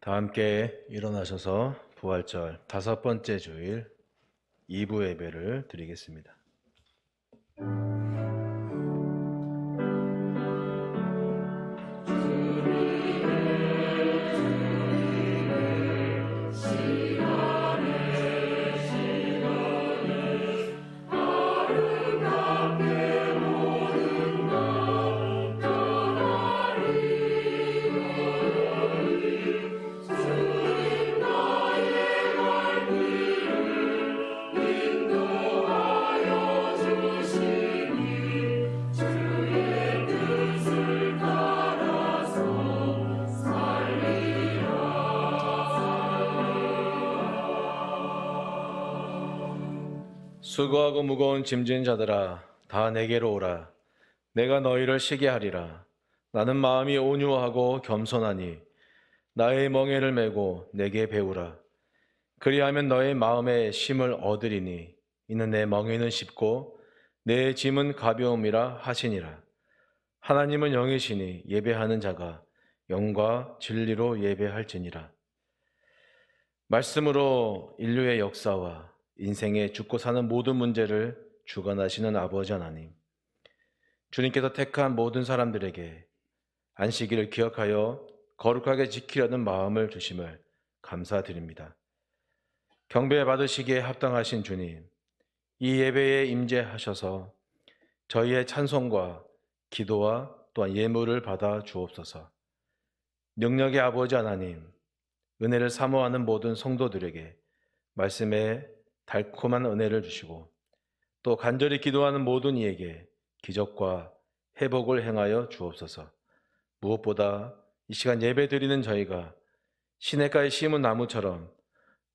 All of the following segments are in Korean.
다 함께 일어나셔서 부활절 5번째 주일 2부 예배를 드리겠습니다. 수고하고 무거운 짐진 자들아 다 내게로 오라. 내가 너희를 쉬게 하리라. 나는 마음이 온유하고 겸손하니 나의 멍에를 메고 내게 배우라. 그리하면 너의 마음에 쉼을 얻으리니 이는 내 멍에는 쉽고 내 짐은 가벼움이라 하시니라. 하나님은 영이시니 예배하는 자가 영과 진리로 예배할지니라. 말씀으로 인류의 역사와 인생의 죽고 사는 모든 문제를 주관하시는 아버지 하나님, 주님께서 택한 모든 사람들에게 안식일을 기억하여 거룩하게 지키려는 마음을 주심을 감사드립니다. 경배 받으시기에 합당하신 주님, 이 예배에 임재하셔서 저희의 찬송과 기도와 또한 예물을 받아 주옵소서. 능력의 아버지 하나님, 은혜를 사모하는 모든 성도들에게 말씀에 달콤한 은혜를 주시고 또 간절히 기도하는 모든 이에게 기적과 회복을 행하여 주옵소서. 무엇보다 이 시간 예배 드리는 저희가 시냇가에 심은 나무처럼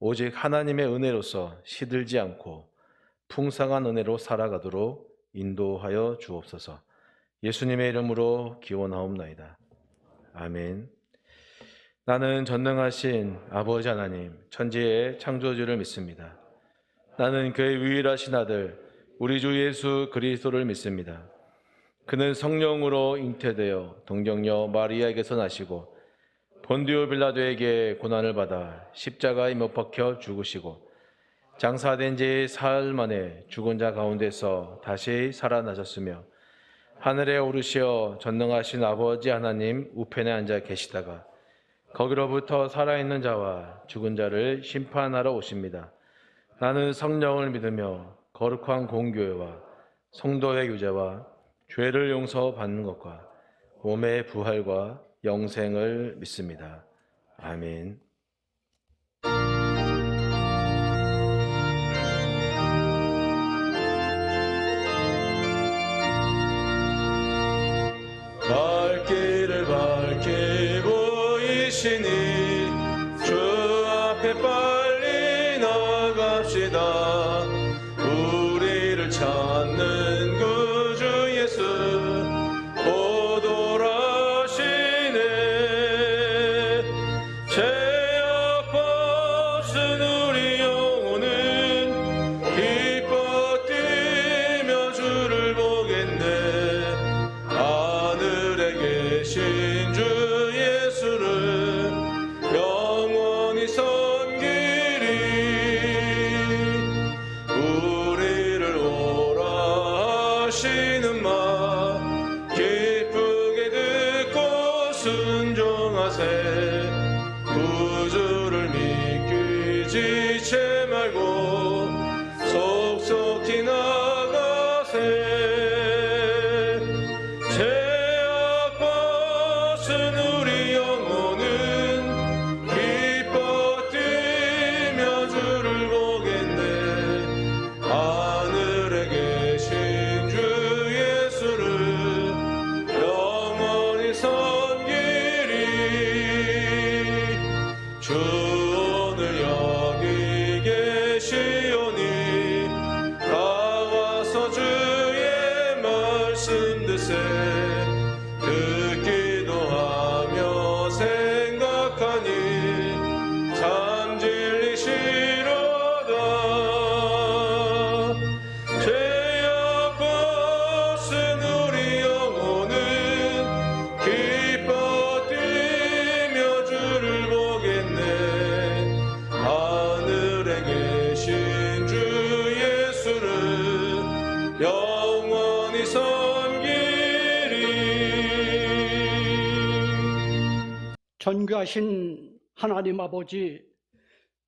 오직 하나님의 은혜로서 시들지 않고 풍성한 은혜로 살아가도록 인도하여 주옵소서. 예수님의 이름으로 기원하옵나이다. 아멘. 나는 전능하신 아버지 하나님, 천지의 창조주를 믿습니다. 나는 그의 유일하신 아들 우리 주 예수 그리스도를 믿습니다. 그는 성령으로 잉태되어 동정녀 마리아에게서 나시고 본디오 빌라도에게 고난을 받아 십자가에 못 박혀 죽으시고 장사된 지 사흘 만에 죽은 자 가운데서 다시 살아나셨으며 하늘에 오르시어 전능하신 아버지 하나님 우편에 앉아 계시다가 거기로부터 살아있는 자와 죽은 자를 심판하러 오십니다. 나는 성령을 믿으며 거룩한 공교회와 성도의 유죄와 죄를 용서받는 것과 몸의 부활과 영생을 믿습니다. 아멘. 갈 길을 밝게 보이시니 주 앞에 빨리 나갑시다. 우리를 찾는 구주 예수 곧 오라시네. 죄악 벗은 우리 영혼은 기뻐 뛰며 주를 보겠네. 하늘에 계신 주 예수를 영원히 섬기리. 우리를 오라 하시는 말 기쁘게 듣고 순종하세. 구주를 믿기 지체 말고 속속히 나가세. 죄악 벗은 우리 영혼은 기뻐 뛰며 주를 보겠네. 하늘에 계신 주 예수를 영원히 섬기리. 주 오늘 여기 계시오니 다 와서 주의 말씀 듣세. 듣기도 하며 생각하니 참 진리시로다. 죄악 벗은 우리 영혼은 기뻐 뛰며 주를 보겠네. 존귀하신 하나님 아버지,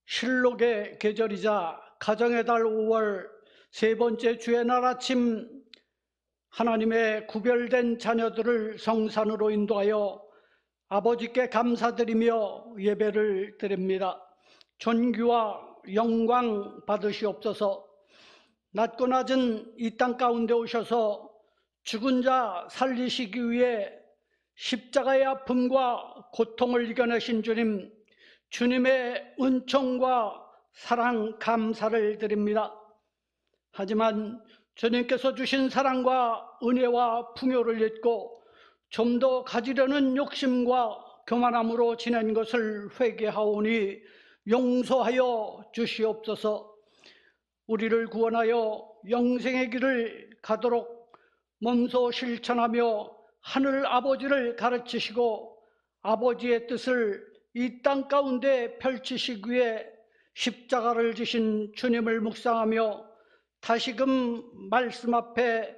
실록의 계절이자 가정의 달 5월 세 번째 주의 날 아침, 하나님의 구별된 자녀들을 성산으로 인도하여 아버지께 감사드리며 예배를 드립니다. 존귀와 영광 받으시옵소서. 낮고 낮은 이 땅 가운데 오셔서 죽은 자 살리시기 위해 십자가의 아픔과 고통을 이겨내신 주님, 주님의 은총과 사랑 감사를 드립니다. 하지만 주님께서 주신 사랑과 은혜와 풍요를 잊고 좀 더 가지려는 욕심과 교만함으로 지낸 것을 회개하오니 용서하여 주시옵소서. 우리를 구원하여 영생의 길을 가도록 몸소 실천하며 하늘 아버지를 가르치시고 아버지의 뜻을 이 땅 가운데 펼치시기 위해 십자가를 지신 주님을 묵상하며 다시금 말씀 앞에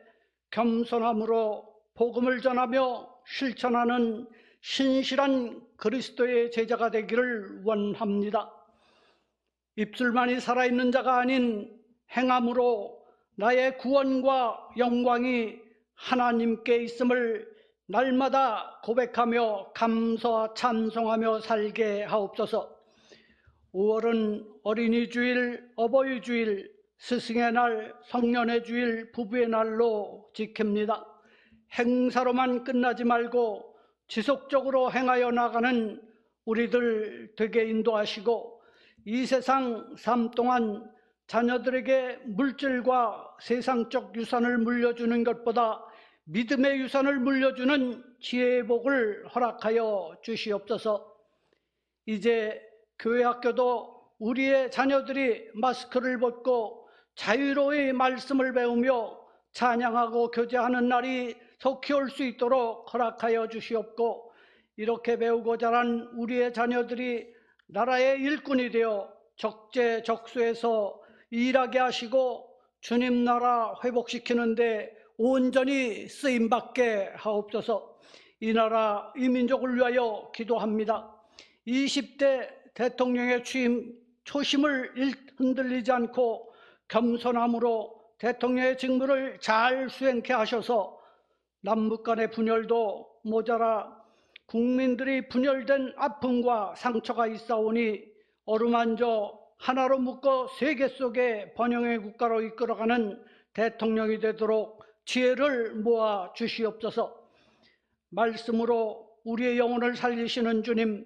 겸손함으로 복음을 전하며 실천하는 신실한 그리스도의 제자가 되기를 원합니다. 입술만이 살아있는 자가 아닌 행함으로 나의 구원과 영광이 하나님께 있음을 날마다 고백하며 감사와 찬송하며 살게 하옵소서. 5월은 어린이 주일, 어버이 주일, 스승의 날, 성년의 주일, 부부의 날로 지킵니다. 행사로만 끝나지 말고 지속적으로 행하여 나가는 우리들 되게 인도하시고 이 세상 삶 동안 자녀들에게 물질과 세상적 유산을 물려주는 것보다 믿음의 유산을 물려주는 지혜의 복을 허락하여 주시옵소서. 이제 교회 학교도 우리의 자녀들이 마스크를 벗고 자유로이 말씀을 배우며 찬양하고 교제하는 날이 속히 올 수 있도록 허락하여 주시옵고, 이렇게 배우고 자란 우리의 자녀들이 나라의 일꾼이 되어 적재적소에서 일하게 하시고 주님 나라 회복시키는데 온전히 쓰임받게 하옵소서. 이 나라 이 민족을 위하여 기도합니다. 20대 대통령의 취임 초심을 흔들리지 않고 겸손함으로 대통령의 직무를 잘 수행케 하셔서 남북 간의 분열도 모자라 국민들이 분열된 아픔과 상처가 있사오니 어루만져 하나로 묶어 세계 속의 번영의 국가로 이끌어가는 대통령이 되도록 지혜를 모아 주시옵소서. 말씀으로 우리의 영혼을 살리시는 주님,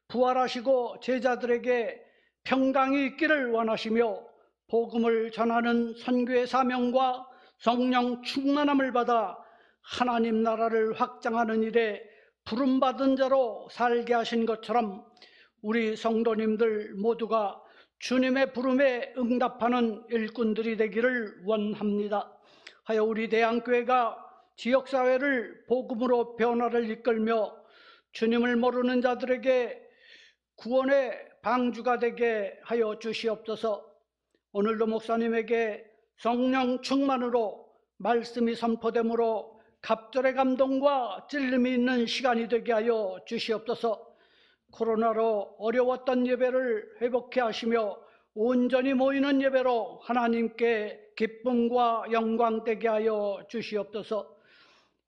부활하시고 제자들에게 평강이 있기를 원하시며 복음을 전하는 선교의 사명과 성령 충만함을 받아 하나님 나라를 확장하는 일에 부름받은 자로 살게 하신 것처럼 우리 성도님들 모두가 주님의 부름에 응답하는 일꾼들이 되기를 원합니다. 하여 우리 대한교회가 지역사회를 복음으로 변화를 이끌며 주님을 모르는 자들에게 구원의 방주가 되게 하여 주시옵소서. 오늘도 목사님에게 성령 충만으로 말씀이 선포되므로 갑절의 감동과 찔림이 있는 시간이 되게 하여 주시옵소서. 코로나로 어려웠던 예배를 회복해 하시며 온전히 모이는 예배로 하나님께 기쁨과 영광 되게 하여 주시옵소서.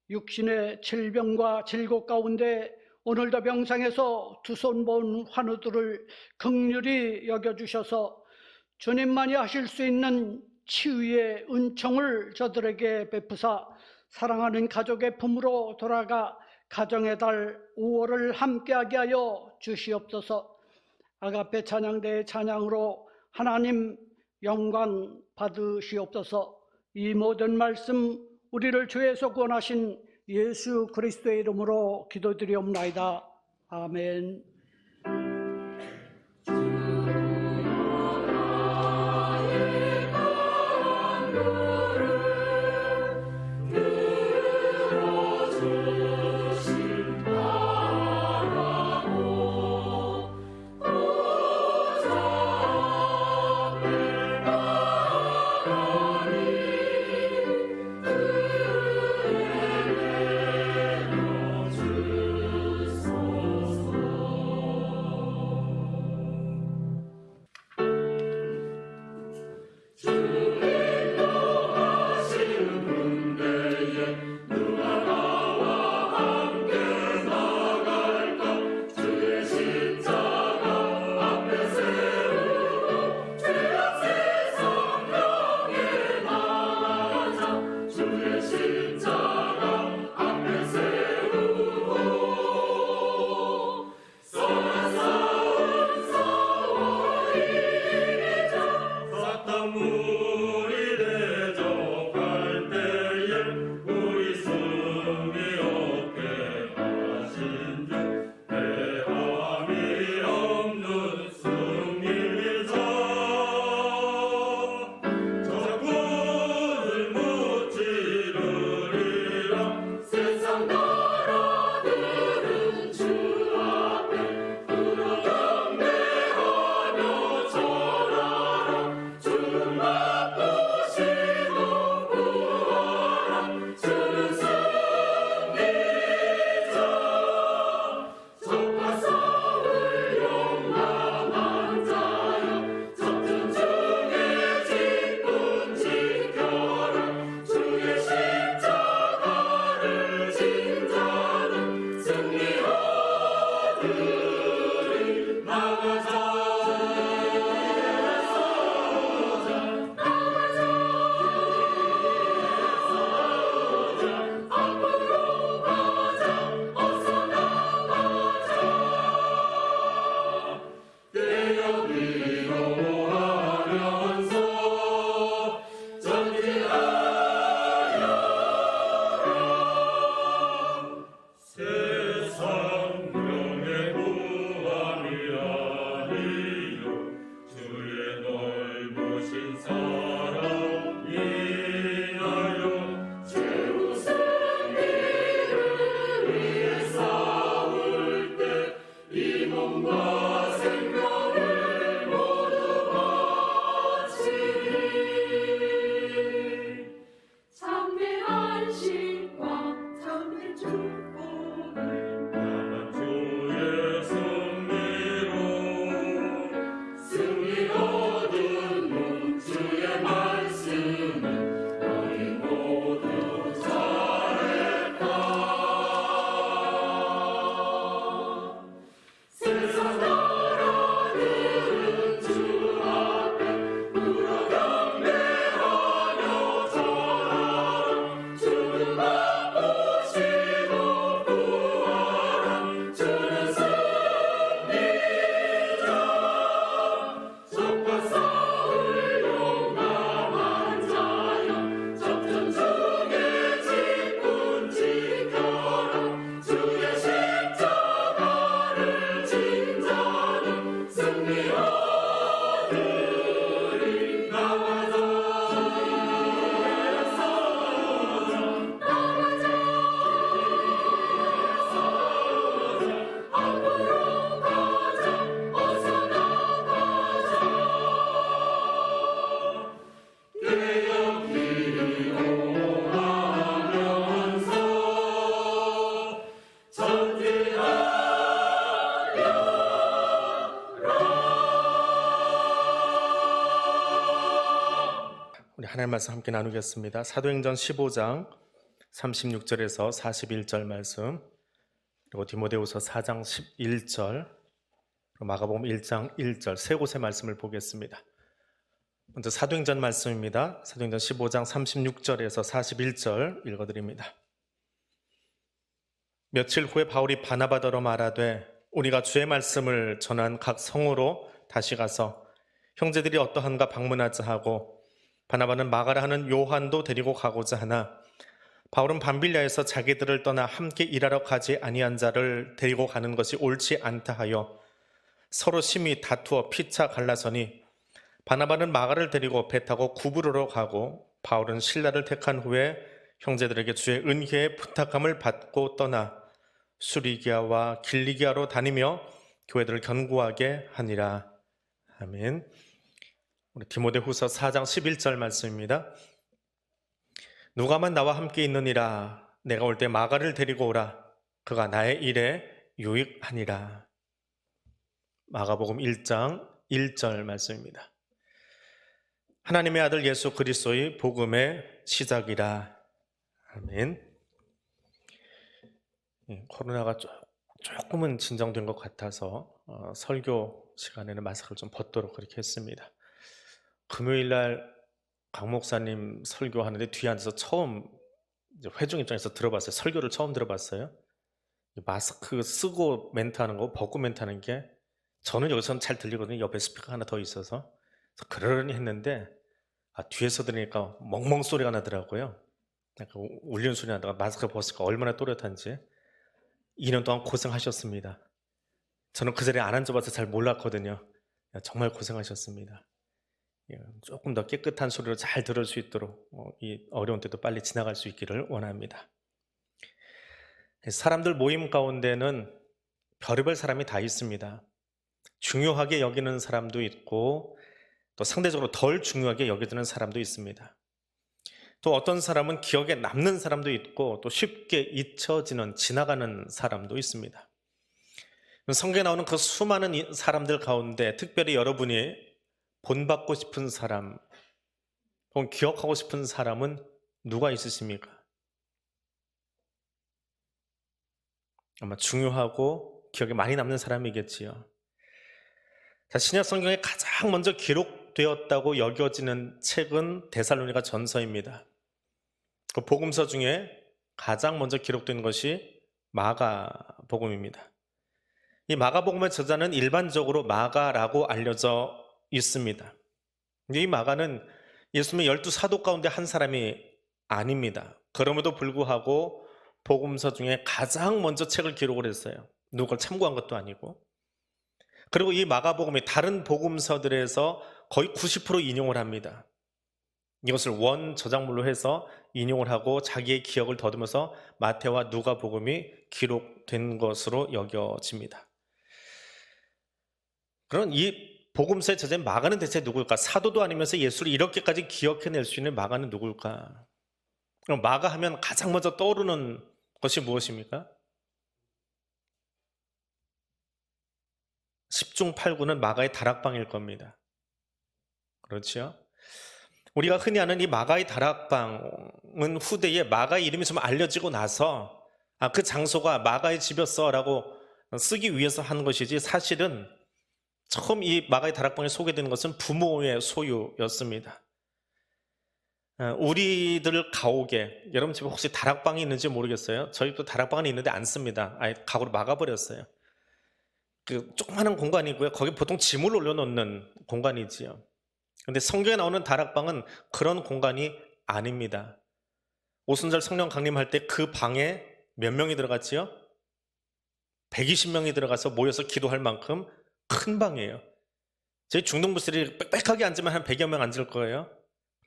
육신의 질병과 질곡 가운데 오늘도 병상에서 두 손 본 환우들을 긍휼히 여겨주셔서 주님만이 하실 수 있는 치유의 은총을 저들에게 베푸사 사랑하는 가족의 품으로 돌아가 가정의 달 5월을 함께하게 하여 주시옵소서. 아가페 찬양대의 찬양으로 하나님 영광 받으시옵소서. 이 모든 말씀 우리를 죄에서 구원하신 예수 그리스도의 이름으로 기도드리옵나이다. 아멘. 우리 하나님 말씀 함께 나누겠습니다. 사도행전 15장 36절에서 41절 말씀, 그리고 디모데후서 4장 11절, 그리고 마가복음 1장 1절 세 곳의 말씀을 보겠습니다. 먼저 사도행전 말씀입니다. 사도행전 15장 36절에서 41절 읽어드립니다. 며칠 후에 바울이 바나바더러 말하되 우리가 주의 말씀을 전한 각 성으로 다시 가서 형제들이 어떠한가 방문하자 하고, 바나바는 마가라 하는 요한도 데리고 가고자 하나 바울은 밤빌리아에서 자기들을 떠나 함께 일하러 가지 아니한 자를 데리고 가는 것이 옳지 않다 하여 서로 심히 다투어 피차 갈라서니, 바나바는 마가를 데리고 배 타고 구브로로 가고 바울은 실라를 택한 후에 형제들에게 주의 은혜의 부탁함을 받고 떠나 수리기아와 길리기아로 다니며 교회들을 견고하게 하니라. 아멘. 우리 디모데후서 4장 11절 말씀입니다. 누가만 나와 함께 있느니라. 내가 올 때 마가를 데리고 오라. 그가 나의 일에 유익하니라. 마가복음 1장 1절 말씀입니다. 하나님의 아들 예수 그리스도의 복음의 시작이라. 아멘. 코로나가 조금은 진정된 것 같아서 설교 시간에는 마스크를 좀 벗도록 그렇게 했습니다. 금요일날 강 목사님 설교하는데 뒤에 앉아서 처음 회중 입장에서 들어봤어요. 설교를 처음 들어봤어요. 마스크 쓰고 멘트하는 거, 벗고 멘트하는 게 저는 여기서는 잘 들리거든요. 옆에 스피커가 하나 더 있어서. 그래서 그러려니 했는데 뒤에서 들으니까 멍멍 소리가 나더라고요. 약간 울리는 소리 나다가 마스크 벗으니까 얼마나 또렷한지. 2년 동안 고생하셨습니다. 저는 그 자리에 안 앉아봐서 잘 몰랐거든요. 정말 고생하셨습니다. 조금 더 깨끗한 소리로 잘 들을 수 있도록 이 어려운 때도 빨리 지나갈 수 있기를 원합니다. 사람들 모임 가운데는 별의별 사람이 다 있습니다. 중요하게 여기는 사람도 있고 또 상대적으로 덜 중요하게 여기는 사람도 있습니다. 또 어떤 사람은 기억에 남는 사람도 있고 또 쉽게 잊혀지는, 지나가는 사람도 있습니다. 성경에 나오는 그 수많은 사람들 가운데 특별히 여러분이 본받고 싶은 사람, 혹은 기억하고 싶은 사람은 누가 있으십니까? 아마 중요하고 기억에 많이 남는 사람이겠지요. 자, 신약 성경에 가장 먼저 기록되었다고 여겨지는 책은 데살로니가 전서입니다. 그 복음서 중에 가장 먼저 기록된 것이 마가복음입니다. 이 마가복음의 저자는 일반적으로 마가라고 알려져 있습니다. 근데 이 마가는 예수님의 12사도 가운데 한 사람이 아닙니다. 그럼에도 불구하고 복음서 중에 가장 먼저 책을 기록을 했어요. 누굴 참고한 것도 아니고. 그리고 이 마가복음이 다른 복음서들에서 거의 90% 인용을 합니다. 이것을 원 저작물로 해서 인용을 하고 자기의 기억을 더듬어서 마태와 누가복음이 기록된 것으로 여겨집니다. 그런 이 복음서의 저자인 마가는 대체 누굴까? 사도도 아니면서 예수를 이렇게까지 기억해낼 수 있는 마가는 누굴까? 그럼 마가 하면 가장 먼저 떠오르는 것이 무엇입니까? 10중 8구는 마가의 다락방일 겁니다. 그렇죠? 우리가 흔히 아는 이 마가의 다락방은 후대에 마가의 이름이 좀 알려지고 나서 그 장소가 마가의 집이었어라고 쓰기 위해서 한 것이지, 사실은 처음 이 마가의 다락방에 소개되는 것은 부모의 소유였습니다. 우리들 가옥에, 여러분 집에 혹시 다락방이 있는지 모르겠어요. 저희 도 다락방은 있는데 안 씁니다. 아예 가구를 막아버렸어요. 그 조그마한 공간이고요. 거기 보통 짐을 올려놓는 공간이지요. 근데 성경에 나오는 다락방은 그런 공간이 아닙니다. 오순절 성령 강림할 때 그 방에 몇 명이 들어갔지요? 120명이 들어가서 모여서 기도할 만큼 큰 방이에요. 저희 중동부들이 빽빽하게 앉으면 한 100여 명 앉을 거예요.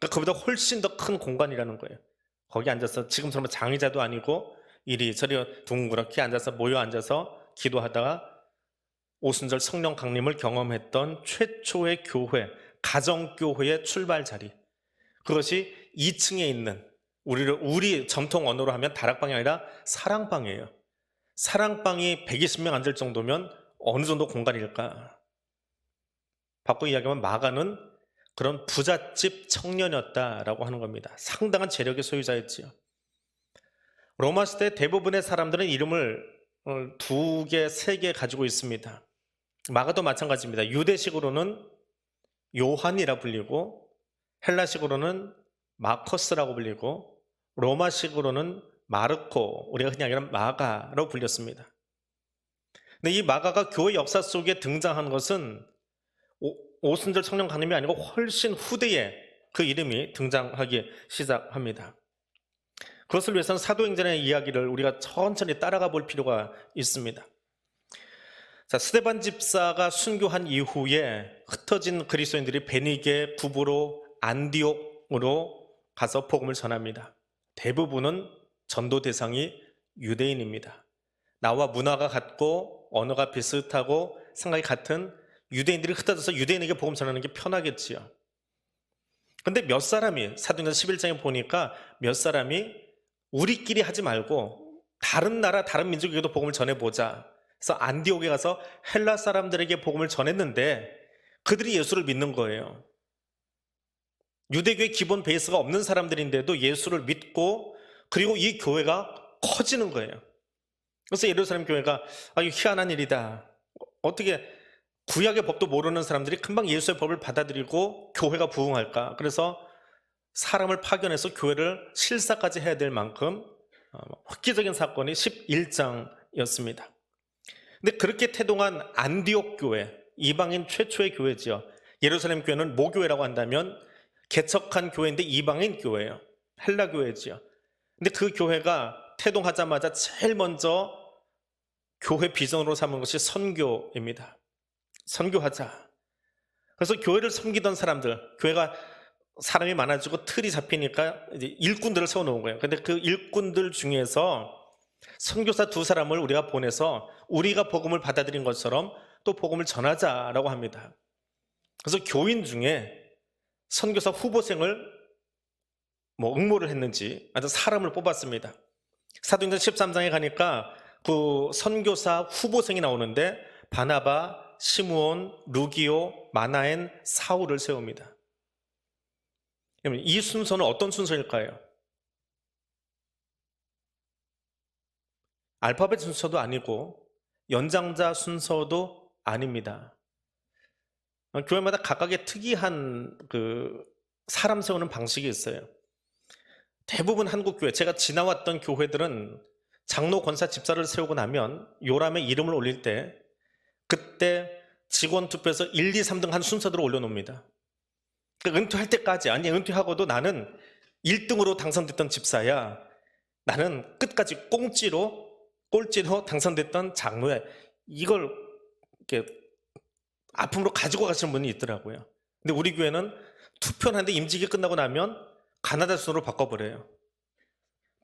그러니까 그보다 훨씬 더 큰 공간이라는 거예요. 거기 앉아서 지금처럼 장의자도 아니고 이리저리 둥그렇게 앉아서 모여 앉아서 기도하다가 오순절 성령 강림을 경험했던 최초의 교회, 가정교회의 출발 자리, 그것이 2층에 있는 우리 전통 언어로 하면 다락방이 아니라 사랑방이에요. 사랑방이 120명 앉을 정도면 어느 정도 공간일까? 바꿔 이야기하면 마가는 그런 부잣집 청년이었다라고 하는 겁니다. 상당한 재력의 소유자였지요. 로마 시대 대부분의 사람들은 이름을 2개, 3개 가지고 있습니다. 마가도 마찬가지입니다. 유대식으로는 요한이라 불리고, 헬라식으로는 마커스라고 불리고, 로마식으로는 마르코, 우리가 흔히 얘기하는 마가로 불렸습니다. 근데 이 마가가 교회 역사 속에 등장한 것은 오순절 성령 강림이 아니고 훨씬 후대에 그 이름이 등장하기 시작합니다. 그것을 위해서는 사도행전의 이야기를 우리가 천천히 따라가 볼 필요가 있습니다. 자, 스데반 집사가 순교한 이후에 흩어진 그리스도인들이 베니게 부부로 안디옥으로 가서 복음을 전합니다. 대부분은 전도 대상이 유대인입니다. 나와 문화가 같고 언어가 비슷하고 생각이 같은 유대인들이 흩어져서 유대인에게 복음 전하는 게 편하겠지요. 근데 몇 사람이, 사도행전 11장에 보니까 몇 사람이 우리끼리 하지 말고 다른 나라, 다른 민족에게도 복음을 전해보자. 그래서 안디옥에 가서 헬라 사람들에게 복음을 전했는데 그들이 예수를 믿는 거예요. 유대교의 기본 베이스가 없는 사람들인데도 예수를 믿고, 그리고 이 교회가 커지는 거예요. 그래서 예루살렘 교회가 이거 희한한 일이다. 어떻게 구약의 법도 모르는 사람들이 금방 예수의 법을 받아들이고 교회가 부흥할까? 그래서 사람을 파견해서 교회를 실사까지 해야 될 만큼 획기적인 사건이 11장이었습니다. 근데 그렇게 태동한 안디옥 교회, 이방인 최초의 교회지요. 예루살렘 교회는 모교회라고 한다면 개척한 교회인데 이방인 교회예요. 헬라 교회지요. 근데 그 교회가 태동하자마자 제일 먼저 교회 비전으로 삼은 것이 선교입니다. 선교하자. 그래서 교회를 섬기던 사람들, 교회가 사람이 많아지고 틀이 잡히니까 이제 일꾼들을 세워놓은 거예요. 근데 그 일꾼들 중에서 선교사 2사람을 우리가 보내서 우리가 복음을 받아들인 것처럼 또 복음을 전하자라고 합니다. 그래서 교인 중에 선교사 후보생을 응모를 했는지 아주 사람을 뽑았습니다. 사도행전 13장에 가니까 그 선교사 후보생이 나오는데 바나바, 시므온, 루기오, 마나엔, 사울을 세웁니다. 이 순서는 어떤 순서일까요? 알파벳 순서도 아니고 연장자 순서도 아닙니다. 교회마다 각각의 특이한 그 사람 세우는 방식이 있어요. 대부분 한국 교회, 제가 지나왔던 교회들은 장로, 권사, 집사를 세우고 나면 요람에 이름을 올릴 때 그때 직원 투표에서 1, 2, 3등 한 순서대로 올려놓습니다. 그러니까 은퇴할 때까지, 아니 은퇴하고도 나는 1등으로 당선됐던 집사야, 나는 끝까지 꼴찌로 당선됐던 장로야, 이걸 이렇게 아픔으로 가지고 가시는 분이 있더라고요. 근데 우리 교회는 투표를 하는데 임직이 끝나고 나면 가나다 순으로 바꿔버려요.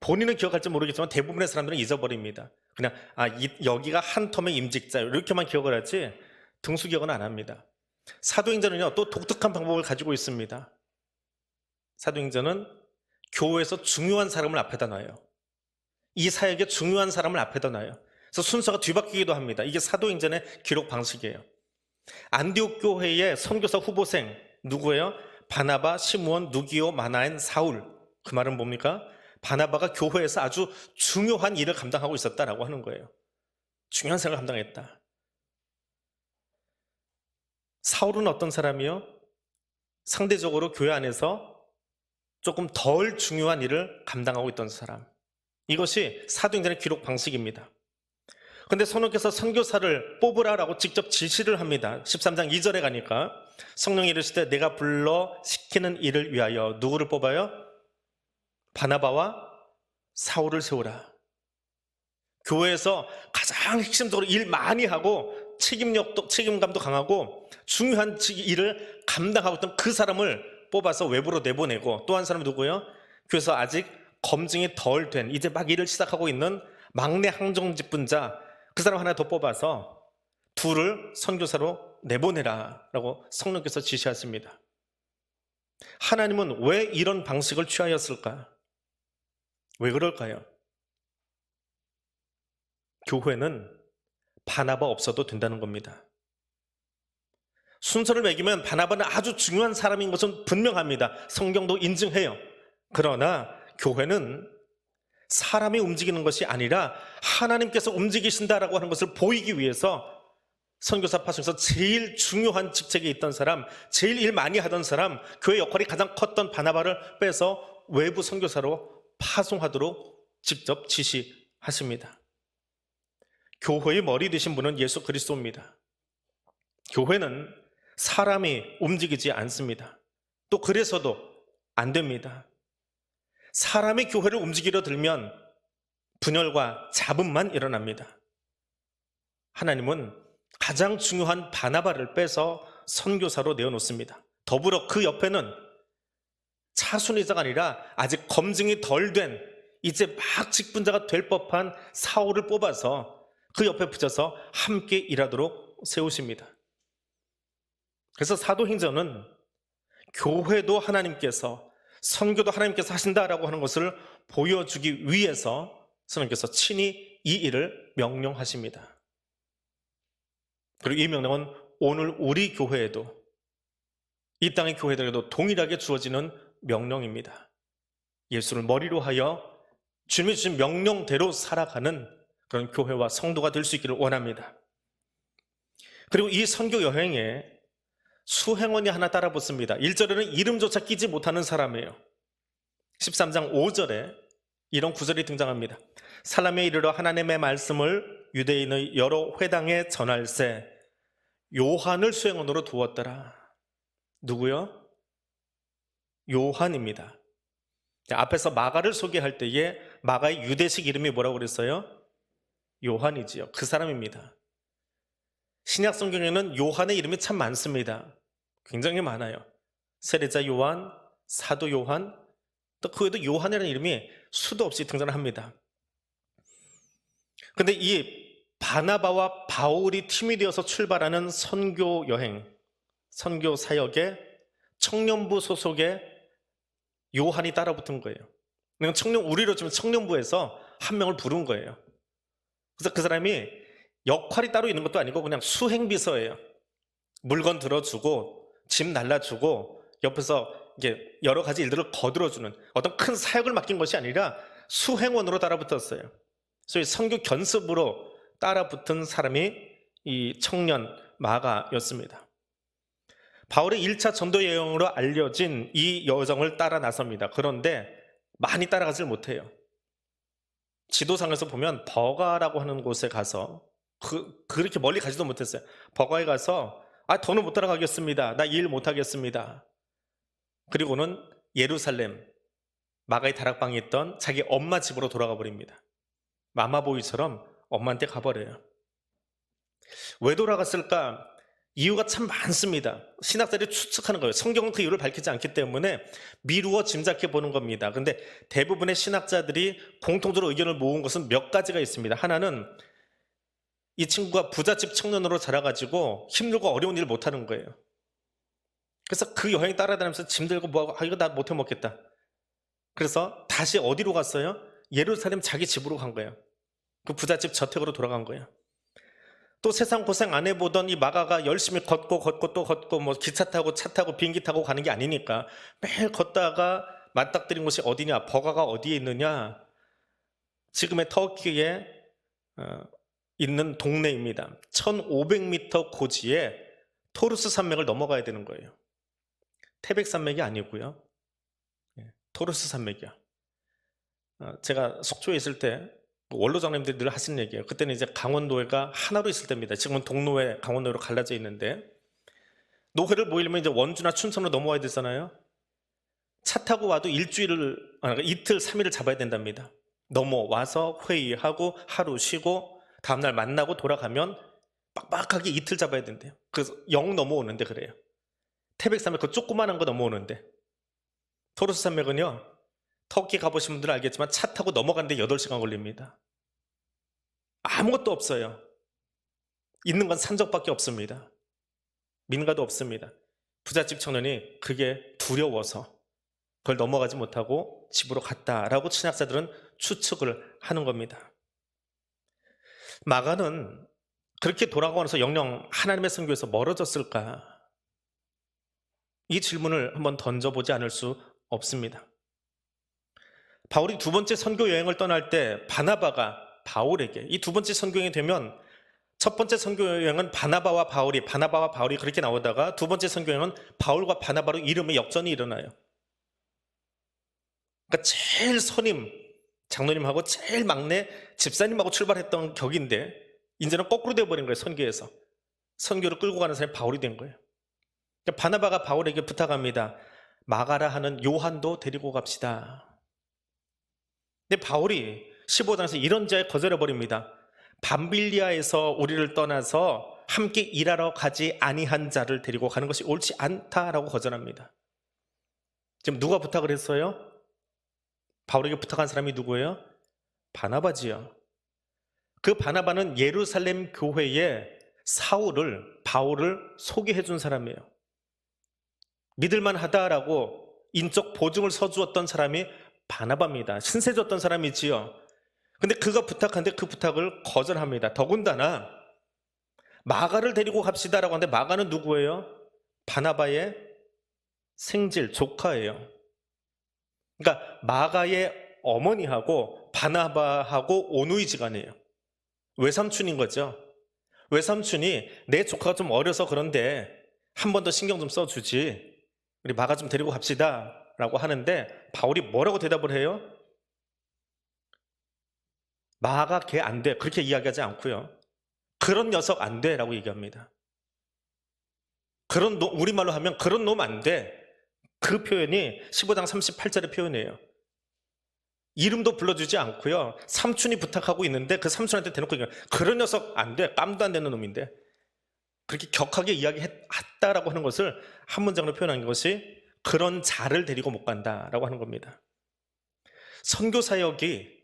본인은 기억할지 모르겠지만 대부분의 사람들은 잊어버립니다. 그냥 여기가 한 텀의 임직자 이렇게만 기억을 하지 등수 기억은 안 합니다. 사도행전은요 또 독특한 방법을 가지고 있습니다. 사도행전은 교회에서 중요한 사람을 앞에다 놔요. 이 사역에 중요한 사람을 앞에다 놔요. 그래서 순서가 뒤바뀌기도 합니다. 이게 사도행전의 기록 방식이에요. 안디옥 교회의 선교사 후보생 누구예요? 바나바, 시므온, 누기오, 마나엔, 사울. 그 말은 뭡니까? 바나바가 교회에서 아주 중요한 일을 감당하고 있었다라고 하는 거예요. 중요한 생각을 감당했다. 사울은 어떤 사람이요? 상대적으로 교회 안에서 조금 덜 중요한 일을 감당하고 있던 사람. 이것이 사도행전의 기록 방식입니다. 근데 성령께서 선교사를 뽑으라라고 직접 지시를 합니다. 13장 2절에 가니까 성령이 이르시되 내가 불러 시키는 일을 위하여 누구를 뽑아요? 바나바와 사울을 세우라. 교회에서 가장 핵심적으로 일 많이 하고 책임감도 강하고 중요한 일을 감당하고 있던 그 사람을 뽑아서 외부로 내보내고, 또 한 사람은 누구예요? 교회에서 아직 검증이 덜 된, 이제 막 일을 시작하고 있는 막내 항정직분자, 그 사람 하나 더 뽑아서 둘을 선교사로 내보내라 라고 성령께서 지시하십니다. 하나님은 왜 이런 방식을 취하였을까? 왜 그럴까요? 교회는 바나바 없어도 된다는 겁니다. 순서를 매기면 바나바는 아주 중요한 사람인 것은 분명합니다. 성경도 인증해요. 그러나 교회는 사람이 움직이는 것이 아니라 하나님께서 움직이신다라고 하는 것을 보이기 위해서 선교사 파송에서 제일 중요한 직책에 있던 사람, 제일 일 많이 하던 사람, 교회 역할이 가장 컸던 바나바를 빼서 외부 선교사로 파송하도록 직접 지시하십니다. 교회의 머리 되신 분은 예수 그리스도입니다. 교회는 사람이 움직이지 않습니다. 또 그래서도 안 됩니다. 사람이 교회를 움직이려 들면 분열과 잡음만 일어납니다. 하나님은 가장 중요한 바나바를 빼서 선교사로 내어놓습니다. 더불어 그 옆에는 차순위자가 아니라 아직 검증이 덜 된, 이제 막 직분자가 될 법한 사울을 뽑아서 그 옆에 붙여서 함께 일하도록 세우십니다. 그래서 사도행전은 교회도 하나님께서, 선교도 하나님께서 하신다라고 하는 것을 보여주기 위해서 성령께서 친히 이 일을 명령하십니다. 그리고 이 명령은 오늘 우리 교회에도, 이 땅의 교회들에도 동일하게 주어지는 명령입니다. 예수를 머리로 하여 주님이 주신 명령대로 살아가는 그런 교회와 성도가 될 수 있기를 원합니다. 그리고 이 선교 여행에 수행원이 하나 따라 붙습니다. 1절에는 이름조차 끼지 못하는 사람이에요. 13장 5절에 이런 구절이 등장합니다. 살람에 이르러 하나님의 말씀을 유대인의 여러 회당에 전할세 요한을 수행원으로 두었더라. 누구요? 요한입니다. 앞에서 마가를 소개할 때에 마가의 유대식 이름이 뭐라고 그랬어요? 요한이지요. 그 사람입니다. 신약 성경에는 요한의 이름이 참 많습니다. 굉장히 많아요. 세례자 요한, 사도 요한, 또 그 외에도 요한이라는 이름이 수도 없이 등장을 합니다. 그런데 이 바나바와 바울이 팀이 되어서 출발하는 선교 여행, 선교 사역에 청년부 소속의 요한이 따라붙은 거예요. 우리로 치면 청년부에서 한 명을 부른 거예요. 그래서 그 사람이 역할이 따로 있는 것도 아니고 그냥 수행비서예요. 물건 들어주고 짐 날라주고 옆에서 이게 여러 가지 일들을 거들어주는 어떤 큰 사역을 맡긴 것이 아니라 수행원으로 따라붙었어요. 소위 선교 견습으로 따라붙은 사람이 이 청년 마가였습니다. 바울의 1차 전도 여행으로 알려진 이 여정을 따라 나섭니다. 그런데 많이 따라가질 못해요. 지도상에서 보면 버가라고 하는 곳에 가서 그렇게 멀리 가지도 못했어요. 버가에 가서 더는 못 따라가겠습니다. 나 일 못하겠습니다. 그리고는 예루살렘 마가의 다락방에 있던 자기 엄마 집으로 돌아가 버립니다. 마마보이처럼 엄마한테 가버려요. 왜 돌아갔을까? 이유가 참 많습니다. 신학자들이 추측하는 거예요. 성경은 그 이유를 밝히지 않기 때문에 미루어 짐작해 보는 겁니다. 그런데 대부분의 신학자들이 공통적으로 의견을 모은 것은 몇 가지가 있습니다. 하나는 이 친구가 부잣집 청년으로 자라가지고 힘들고 어려운 일을 못하는 거예요. 그래서 그 여행 따라다니면서 짐 들고 이거 나 못해 먹겠다. 그래서 다시 어디로 갔어요? 예루살렘 자기 집으로 간 거예요. 그 부잣집 저택으로 돌아간 거예요. 또 세상 고생 안 해보던 이 마가가 열심히 걷고 또 걷고 뭐 기차 타고 차 타고 비행기 타고 가는 게 아니니까 매일 걷다가 맞닥뜨린 곳이 어디냐? 버가가 어디에 있느냐? 지금의 터키에 있는 동네입니다. 1500m 고지에 토르스 산맥을 넘어가야 되는 거예요. 태백 산맥이 아니고요. 토르스 산맥이야. 제가 속초에 있을 때 원로 장님들이 늘 하시는 얘기예요. 그때는 이제 강원도가 하나로 있을 때입니다. 지금은 동로에 강원도로 갈라져 있는데 노회를 모이려면 이제 원주나 춘천으로 넘어와야 되잖아요. 차 타고 와도 이틀 3일을 잡아야 된답니다. 넘어와서 회의하고 하루 쉬고 다음날 만나고 돌아가면 빡빡하게 이틀 잡아야 된대요. 그래서 영 넘어오는데 그래요. 태백산맥 그 조그만한 거 넘어오는데 토르스 산맥은요. 터키 가보신 분들은 알겠지만 차 타고 넘어가는데 8시간 걸립니다. 아무것도 없어요. 있는 건 산적밖에 없습니다. 민가도 없습니다. 부잣집 청년이 그게 두려워서 그걸 넘어가지 못하고 집으로 갔다라고 신학자들은 추측을 하는 겁니다. 마가는 그렇게 돌아가면서 영영 하나님의 선교에서 멀어졌을까? 이 질문을 한번 던져보지 않을 수 없습니다. 바울이 두 번째 선교 여행을 떠날 때 바나바가 바울에게 이 두 번째 선교 여행이 되면 첫 번째 선교 여행은 바나바와 바울이 그렇게 나오다가 두 번째 선교 여행은 바울과 바나바로 이름의 역전이 일어나요. 그러니까 제일 선임 장로님하고 제일 막내 집사님하고 출발했던 격인데 이제는 거꾸로 되어버린 거예요. 선교에서 선교를 끌고 가는 사람이 바울이 된 거예요. 그러니까 바나바가 바울에게 부탁합니다. 마가라 하는 요한도 데리고 갑시다. 근데 바울이 15장에서 이런 자에 거절해버립니다. 밤빌리아에서 우리를 떠나서 함께 일하러 가지 아니한 자를 데리고 가는 것이 옳지 않다라고 거절합니다. 지금 누가 부탁을 했어요? 바울에게 부탁한 사람이 누구예요? 바나바지요. 그 바나바는 예루살렘 교회에 바울을 소개해 준 사람이에요. 믿을만 하다라고 인적 보증을 서주었던 사람이 바나바입니다. 신세 졌던 사람이지요. 근데 그가 부탁한데 그 부탁을 거절합니다. 더군다나 마가를 데리고 갑시다라고 하는데 마가는 누구예요? 바나바의 생질, 조카예요. 그러니까 마가의 어머니하고 바나바하고 오누이지간이에요. 외삼촌인 거죠. 외삼촌이 내 조카가 좀 어려서 그런데 한 번 더 신경 좀 써주지. 우리 마가 좀 데리고 갑시다 라고 하는데 바울이 뭐라고 대답을 해요? 마가 걔 안 돼. 그렇게 이야기하지 않고요. 그런 녀석 안 돼 라고 얘기합니다. 우리말로 하면 그런 놈 안 돼. 그 표현이 15장 38절의 표현이에요. 이름도 불러주지 않고요. 삼촌이 부탁하고 있는데 그 삼촌한테 대놓고 그런 녀석 안 돼. 깜도 안 되는 놈인데. 그렇게 격하게 이야기했다라고 하는 것을 한 문장으로 표현한 것이 그런 자를 데리고 못 간다라고 하는 겁니다. 선교 사역이,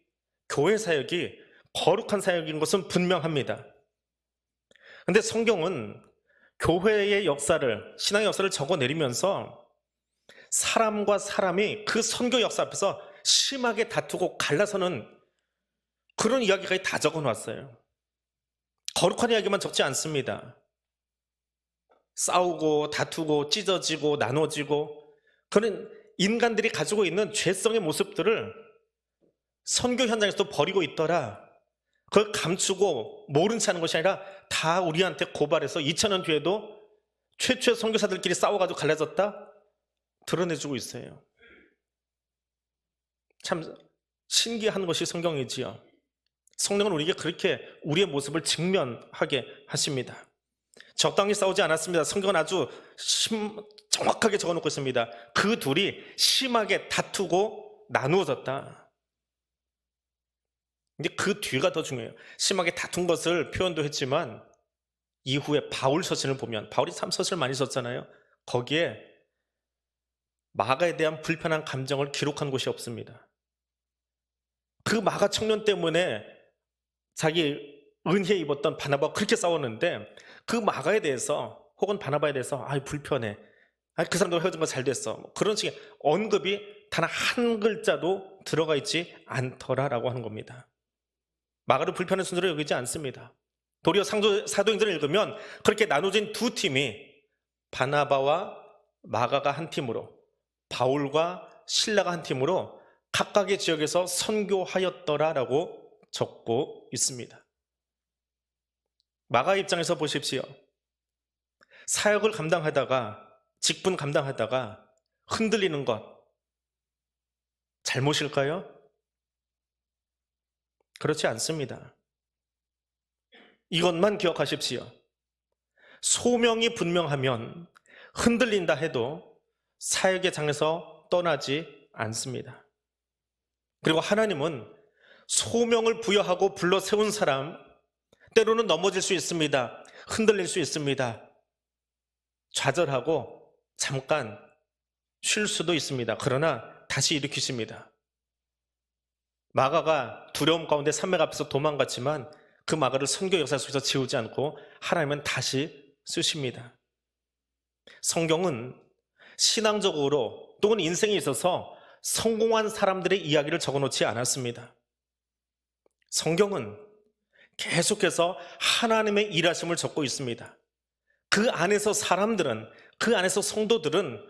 교회 사역이 거룩한 사역인 것은 분명합니다. 그런데 성경은 교회의 역사를, 신앙의 역사를 적어내리면서 사람과 사람이 그 선교 역사 앞에서 심하게 다투고 갈라서는 그런 이야기까지 다 적어놨어요. 거룩한 이야기만 적지 않습니다. 싸우고 다투고 찢어지고 나눠지고 그런 인간들이 가지고 있는 죄성의 모습들을 선교 현장에서도 버리고 있더라. 그걸 감추고 모른 채 하는 것이 아니라 다 우리한테 고발해서 2000년 뒤에도 최초의 선교사들끼리 싸워가지고 갈라졌다? 드러내주고 있어요. 참 신기한 것이 성경이지요. 성령은 우리에게 그렇게 우리의 모습을 직면하게 하십니다. 적당히 싸우지 않았습니다. 성경은 아주 정확하게 적어놓고 있습니다. 그 둘이 심하게 다투고 나누어졌다. 근데 그 뒤가 더 중요해요. 심하게 다툰 것을 표현도 했지만 이후에 바울 서신을 보면, 바울이 참 서신을 많이 썼잖아요. 거기에 마가에 대한 불편한 감정을 기록한 곳이 없습니다. 그 마가 청년 때문에 자기 은혜 입었던 바나바가 그렇게 싸웠는데 그 마가에 대해서 혹은 바나바에 대해서 불편해, 그 사람도 헤어진 거 잘 됐어, 그런 식의 언급이 단 한 글자도 들어가 있지 않더라라고 하는 겁니다. 마가를 불편한 순서로 여기지 않습니다. 도리어 사도행전을 읽으면 그렇게 나눠진 두 팀이 바나바와 마가가 한 팀으로, 바울과 실라가 한 팀으로 각각의 지역에서 선교하였더라라고 적고 있습니다. 마가 입장에서 보십시오. 사역을 감당하다가, 직분 감당하다가 흔들리는 것 잘못일까요? 그렇지 않습니다. 이것만 기억하십시오. 소명이 분명하면 흔들린다 해도 사역의 장에서 떠나지 않습니다. 그리고 하나님은 소명을 부여하고 불러 세운 사람, 때로는 넘어질 수 있습니다. 흔들릴 수 있습니다. 좌절하고 잠깐 쉴 수도 있습니다. 그러나 다시 일으키십니다. 마가가 두려움 가운데 산맥 앞에서 도망갔지만 그 마가를 선교 역사 속에서 지우지 않고 하나님은 다시 쓰십니다. 성경은 신앙적으로 또는 인생에 있어서 성공한 사람들의 이야기를 적어놓지 않았습니다. 성경은 계속해서 하나님의 일하심을 적고 있습니다. 그 안에서 사람들은, 그 안에서 성도들은,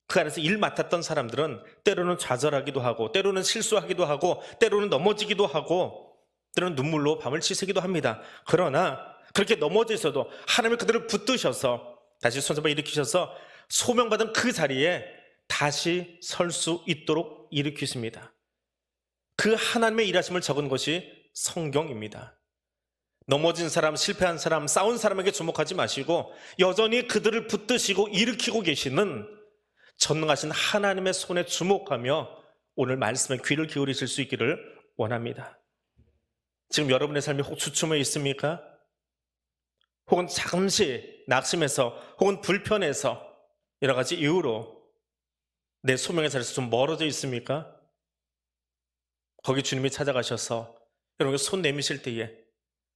그 안에서 일 맡았던 사람들은 때로는 좌절하기도 하고, 때로는 실수하기도 하고, 때로는 넘어지기도 하고, 때로는 눈물로 밤을 지새기도 합니다. 그러나 그렇게 넘어져 있어도 하나님이 그들을 붙드셔서 다시 손잡아 일으키셔서 소명받은 그 자리에 다시 설 수 있도록 일으키십니다. 그 하나님의 일하심을 적은 것이 성경입니다. 넘어진 사람, 실패한 사람, 싸운 사람에게 주목하지 마시고 여전히 그들을 붙드시고 일으키고 계시는 전능하신 하나님의 손에 주목하며 오늘 말씀에 귀를 기울이실 수 있기를 원합니다. 지금 여러분의 삶이 혹 주춤해 있습니까? 혹은 잠시 낙심해서, 혹은 불편해서 여러 가지 이유로 내 소명의 자리에서 좀 멀어져 있습니까? 거기 주님이 찾아가셔서 여러분께 손 내미실 때에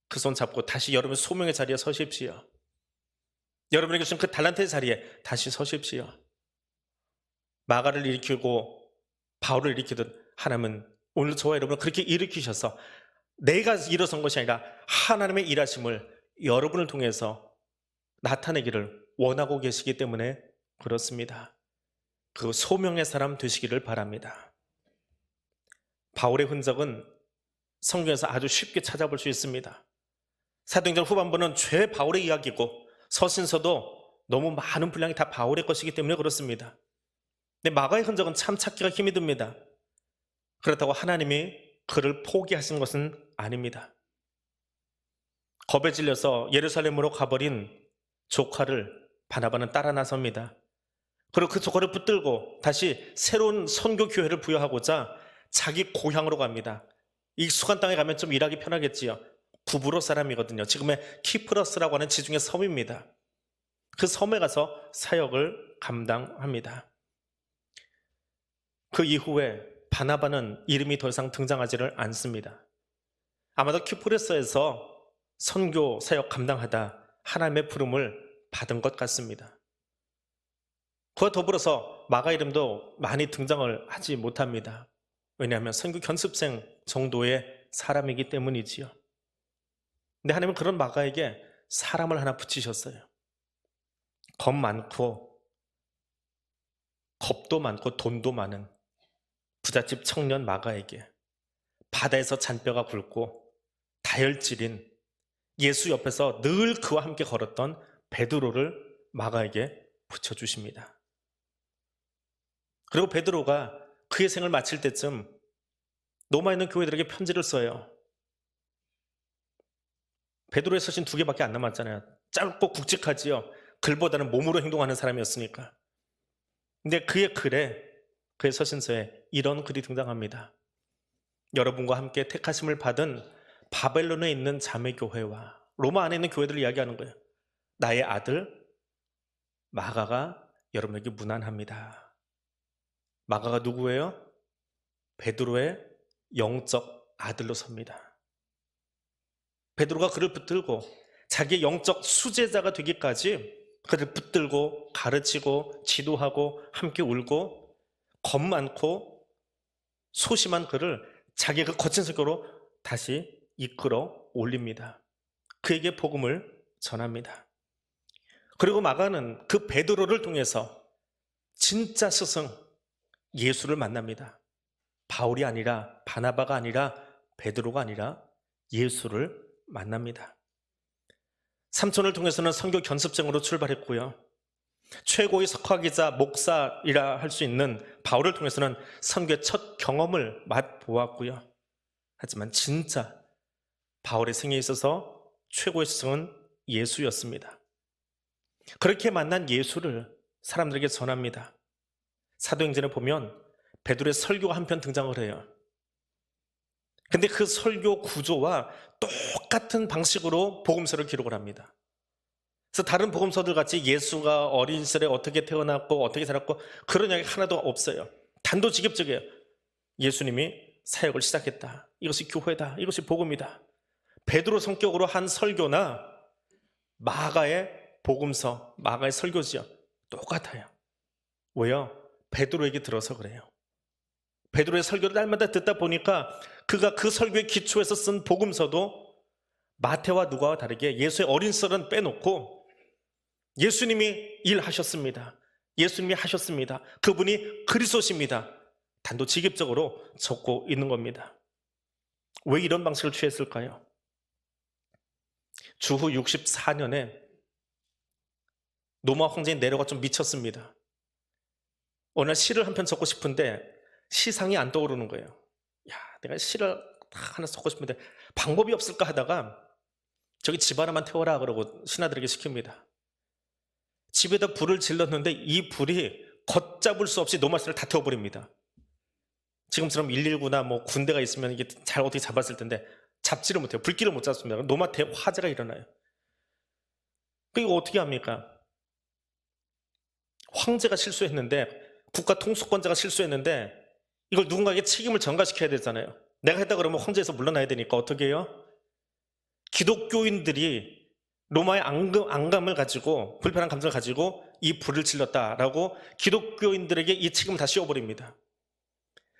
그 손 잡고 다시 여러분의 소명의 자리에 서십시오. 여러분에게 주신 그 달란트의 자리에 다시 서십시오. 마가를 일으키고 바울을 일으키듯 하나님은 오늘 저와 여러분을 그렇게 일으키셔서 내가 일어선 것이 아니라 하나님의 일하심을 여러분을 통해서 나타내기를 원하고 계시기 때문에 그렇습니다. 그 소명의 사람 되시기를 바랍니다. 바울의 흔적은 성경에서 아주 쉽게 찾아볼 수 있습니다. 사도행전 후반부는 죄 바울의 이야기고 서신서도 너무 많은 분량이 다 바울의 것이기 때문에 그렇습니다. 근데 마가의 흔적은 참 찾기가 힘이 듭니다. 그렇다고 하나님이 그를 포기하신 것은 아닙니다. 겁에 질려서 예루살렘으로 가버린 조카를 바나바는 따라 나섭니다. 그리고 그 조카를 붙들고 다시 새로운 선교 교회를 부여하고자 자기 고향으로 갑니다. 익숙한 땅에 가면 좀 일하기 편하겠지요. 구브로 사람이거든요. 지금의 키프러스라고 하는 지중해 섬입니다. 그 섬에 가서 사역을 감당합니다. 그 이후에 바나바는 이름이 더 이상 등장하지를 않습니다. 아마도 키프러스에서 선교 사역 감당하다 하나님의 부름을 받은 것 같습니다. 그와 더불어서 마가 이름도 많이 등장을 하지 못합니다. 왜냐하면 선교 견습생 정도의 사람이기 때문이지요. 근데 하나님은 그런 마가에게 사람을 하나 붙이셨어요. 겁 많고 겁도 많고 돈도 많은 부잣집 청년 마가에게 바다에서 잔뼈가 굵고 다혈질인 예수 옆에서 늘 그와 함께 걸었던 베드로를 마가에게 붙여주십니다. 그리고 베드로가 그의 생을 마칠 때쯤 로마에 있는 교회들에게 편지를 써요. 베드로의 서신 2개밖에 안 남았잖아요. 짧고 굵직하지요. 글보다는 몸으로 행동하는 사람이었으니까. 근데 그의 글에, 그의 서신서에 이런 글이 등장합니다. 여러분과 함께 택하심을 받은 바벨론에 있는 자매교회와 로마 안에 있는 교회들을 이야기하는 거예요. 나의 아들 마가가 여러분에게 문안합니다. 마가가 누구예요? 베드로의 영적 아들로 섭니다. 베드로가 그를 붙들고 자기의 영적 수제자가 되기까지 그를 붙들고 가르치고 지도하고 함께 울고 겁 많고 소심한 그를 자기의 그 거친 성격으로 다시 이끌어 올립니다. 그에게 복음을 전합니다. 그리고 마가는 그 베드로를 통해서 진짜 스승 예수를 만납니다. 바울이 아니라 바나바가 아니라 베드로가 아니라 예수를 만납니다. 삼촌을 통해서는 선교 견습생으로 출발했고요. 최고의 석학이자 목사이라 할 수 있는 바울을 통해서는 선교의 첫 경험을 맛보았고요. 하지만 진짜 바울의 생애에 있어서 최고의 스승은 예수였습니다. 그렇게 만난 예수를 사람들에게 전합니다. 사도행전에 보면 베드로의 설교가 한편 등장을 해요. 근데 그 설교 구조와 똑같은 방식으로 복음서를 기록을 합니다. 그래서 다른 복음서들 같이 예수가 어린 시절에 어떻게 태어났고 어떻게 살았고 그런 이야기 하나도 없어요. 단도직입적이에요. 예수님이 사역을 시작했다. 이것이 교회다. 이것이 복음이다. 베드로 성격으로 한 설교나 마가의 복음서, 마가의 설교지요. 똑같아요. 왜요? 베드로에게 들어서 그래요. 베드로의 설교를 날마다 듣다 보니까 그가 그 설교의 기초에서 쓴 복음서도 마태와 누가와 다르게 예수의 어린 시절은 빼놓고 예수님이 일하셨습니다. 예수님이 하셨습니다. 그분이 그리스도십니다. 단도직입적으로 적고 있는 겁니다. 왜 이런 방식을 취했을까요? 주후 64년에 로마 황제인 네로가 좀 미쳤습니다. 어느 날 시를 한 편 적고 싶은데 시상이 안 떠오르는 거예요. 야, 내가 시를 하나 적고 싶은데 방법이 없을까 하다가 저기 집 하나만 태워라 그러고 신하들에게 시킵니다. 집에다 불을 질렀는데 이 불이 걷잡을 수 없이 노마시를 다 태워버립니다. 지금처럼 119나 뭐 군대가 있으면 이게 잘 어떻게 잡았을 텐데 잡지를 못해요. 불길을 못 잡습니다. 노마 대화재가 일어나요. 이거 어떻게 합니까? 황제가 실수했는데 국가 통수권자가 실수했는데 이걸 누군가에게 책임을 전가시켜야 되잖아요. 내가 했다 그러면 황제에서 물러나야 되니까 어떻게 해요? 기독교인들이 로마의 앙감을 가지고 불편한 감정을 가지고 이 불을 질렀다라고 기독교인들에게 이 책임을 다 씌워버립니다.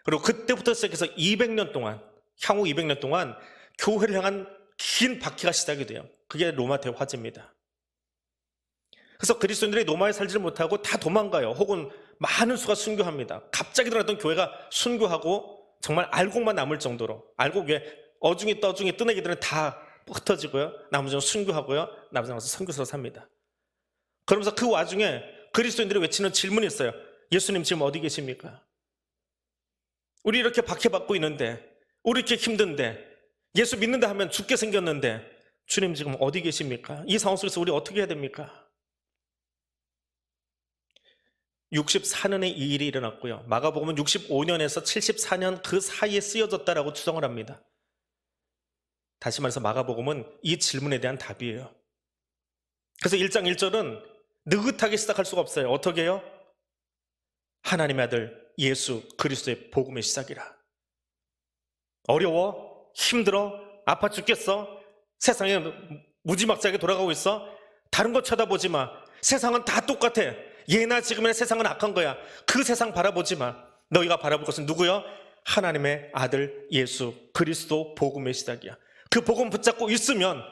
그리고 그때부터 시작해서 200년 동안 향후 200년 동안 교회를 향한 긴 박해가 시작이 돼요. 그게 로마 대화제입니다. 그래서 그리스도인들이 로마에 살지를 못하고 다 도망가요. 혹은 많은 수가 순교합니다. 갑자기 일어났던 교회가 순교하고 정말 알곡만 남을 정도로 알곡에 어중이 떠중이 뜨내기들은 다 흩어지고요. 나머지는 순교하고요. 나머지는 와서 선교사로 삽니다. 그러면서 그 와중에 그리스도인들이 외치는 질문이 있어요. 예수님 지금 어디 계십니까? 우리 이렇게 박해받고 있는데 우리 이렇게 힘든데 예수 믿는다 하면 죽게 생겼는데 주님 지금 어디 계십니까? 이 상황 속에서 우리 어떻게 해야 됩니까? 64년에 이 일이 일어났고요. 마가복음은 65년에서 74년 그 사이에 쓰여졌다라고 추정을 합니다. 다시 말해서 마가복음은 이 질문에 대한 답이에요. 그래서 1장 1절은 느긋하게 시작할 수가 없어요. 어떻게 해요? 하나님의 아들 예수 그리스도의 복음의 시작이라. 어려워? 힘들어? 아파 죽겠어? 세상에 무지막지하게 돌아가고 있어? 다른 거 쳐다보지 마. 세상은 다 똑같아. 예나 지금이나 세상은 악한 거야. 그 세상 바라보지 마. 너희가 바라볼 것은 누구요? 하나님의 아들 예수 그리스도 복음의 시작이야. 그 복음 붙잡고 있으면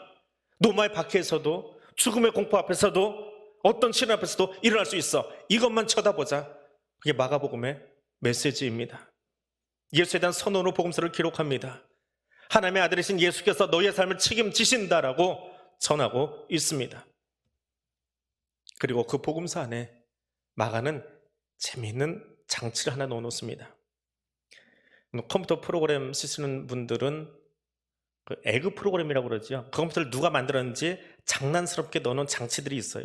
노마의 박해에서도 죽음의 공포 앞에서도 어떤 시련 앞에서도 일어날 수 있어. 이것만 쳐다보자. 그게 마가복음의 메시지입니다. 예수에 대한 선언으로 복음서를 기록합니다. 하나님의 아들이신 예수께서 너희의 삶을 책임지신다라고 전하고 있습니다. 그리고 그 복음서 안에 마가는 재미있는 장치를 하나 넣어놓습니다. 컴퓨터 프로그램 쓰시는 분들은 그 에그 프로그램이라고 그러죠. 그 컴퓨터를 누가 만들었는지 장난스럽게 넣어놓은 장치들이 있어요.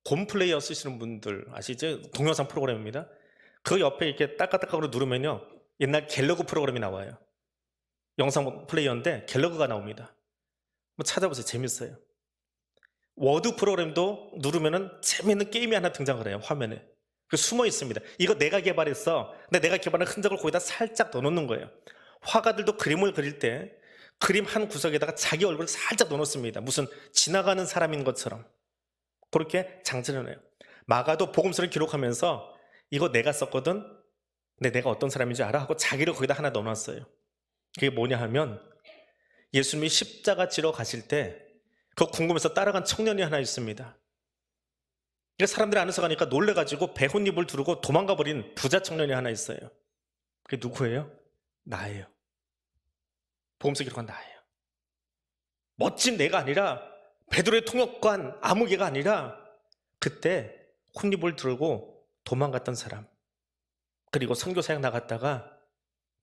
곰 플레이어 쓰시는 분들 아시죠? 동영상 프로그램입니다. 그 옆에 이렇게 딸깍딸깍으로 누르면요, 옛날 갤러그 프로그램이 나와요. 영상 플레이어인데 갤러그가 나옵니다. 한번 찾아보세요. 재밌어요. 워드 프로그램도 누르면은 재밌는 게임이 하나 등장을 해요. 화면에. 그 숨어 있습니다. 이거 내가 개발했어. 근데 내가 개발한 흔적을 거기다 살짝 넣어놓는 거예요. 화가들도 그림을 그릴 때 그림 한 구석에다가 자기 얼굴을 살짝 넣어놓습니다. 무슨 지나가는 사람인 것처럼. 그렇게 장치를 해요. 마가도 복음서를 기록하면서 이거 내가 썼거든. 근데 내가 어떤 사람인지 알아? 하고 자기를 거기다 하나 넣어놨어요. 그게 뭐냐 하면 예수님이 십자가 지러 가실 때 그거 궁금해서 따라간 청년이 하나 있습니다. 사람들이 안에서 가니까 놀래가지고 배혼잎을 두르고 도망가 버린 부자 청년이 하나 있어요. 그게 누구예요? 나예요. 복음서 기록한 나예요. 멋진 내가 아니라 베드로의 통역관 아무개가 아니라 그때 혼잎을 들고 도망갔던 사람, 그리고 선교사역 나갔다가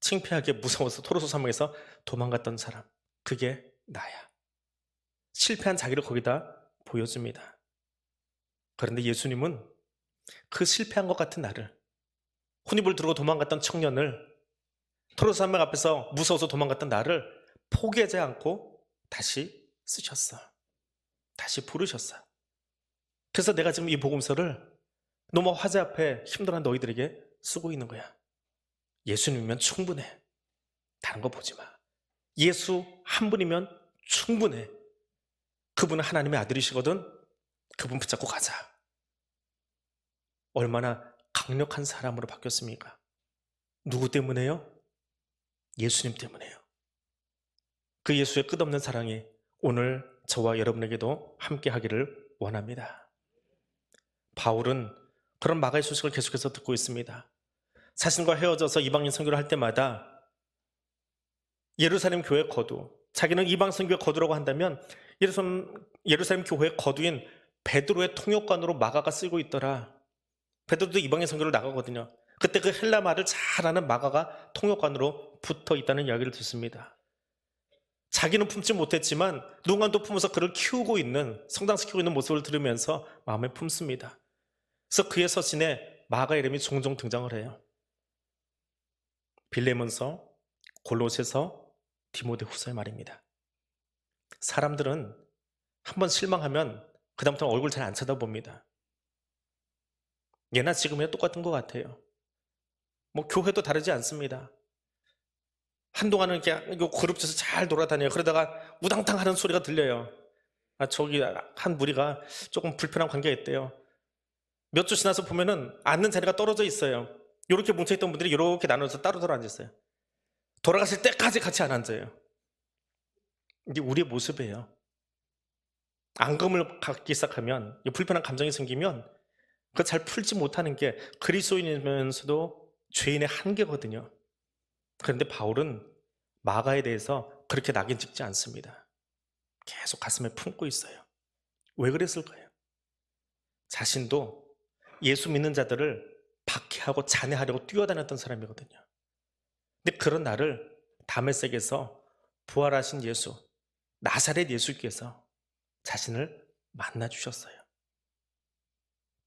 창피하게 무서워서 토로소 사막에서 도망갔던 사람, 그게 나야. 실패한 자기를 거기다 보여줍니다. 그런데 예수님은 그 실패한 것 같은 나를, 혼입을 들고 도망갔던 청년을, 토로소 산맥 앞에서 무서워서 도망갔던 나를 포기하지 않고 다시 쓰셨어. 다시 부르셨어. 그래서 내가 지금 이 복음서를 너무 화재 앞에 힘들어한 너희들에게 쓰고 있는 거야. 예수님이면 충분해. 다른 거 보지 마. 예수 한 분이면 충분해. 그분은 하나님의 아들이시거든. 그분 붙잡고 가자. 얼마나 강력한 사람으로 바뀌었습니까? 누구 때문에요? 예수님 때문에요. 그 예수의 끝없는 사랑이 오늘 저와 여러분에게도 함께 하기를 원합니다. 바울은 그런 마가의 소식을 계속해서 듣고 있습니다. 자신과 헤어져서 이방인 선교를 할 때마다 예루살렘 교회 거두, 자기는 이방 선교의 거두라고 한다면 예루살렘 교회의 거두인 베드로의 통역관으로 마가가 쓰고 있더라. 베드로도 이방인 선교를 나가거든요. 그때 그 헬라 말을 잘 아는 마가가 통역관으로 붙어 있다는 이야기를 듣습니다. 자기는 품지 못했지만 누군가도 품어서 그를 키우고 있는, 성장시키고 있는 모습을 들으면서 마음에 품습니다. 그래서 그의 서신에 마가 이름이 종종 등장을 해요. 빌레몬서, 골로새서, 디모데후서의 말입니다. 사람들은 한번 실망하면 그다음부터는 얼굴 잘 안 쳐다봅니다. 예나 지금이나 똑같은 것 같아요. 뭐 교회도 다르지 않습니다. 한동안은 이렇게 그룹에서 잘 돌아다녀요. 그러다가 우당탕 하는 소리가 들려요. 저기 한 무리가 조금 불편한 관계가 있대요. 몇 주 지나서 보면은 앉는 자리가 떨어져 있어요. 이렇게 뭉쳐있던 분들이 이렇게 나눠서 따로따로 앉았어요. 돌아가실 때까지 같이 안 앉아요. 이게 우리의 모습이에요. 앙금을 갖기 시작하면, 불편한 감정이 생기면 그거 잘 풀지 못하는 게 그리스도인이면서도 죄인의 한계거든요. 그런데 바울은 마가에 대해서 그렇게 낙인 찍지 않습니다. 계속 가슴에 품고 있어요. 왜 그랬을까요? 자신도 예수 믿는 자들을 박해하고 잔해하려고 뛰어다녔던 사람이거든요. 근데 그런 나를 다메섹에서 부활하신 예수, 나사렛 예수께서 자신을 만나주셨어요.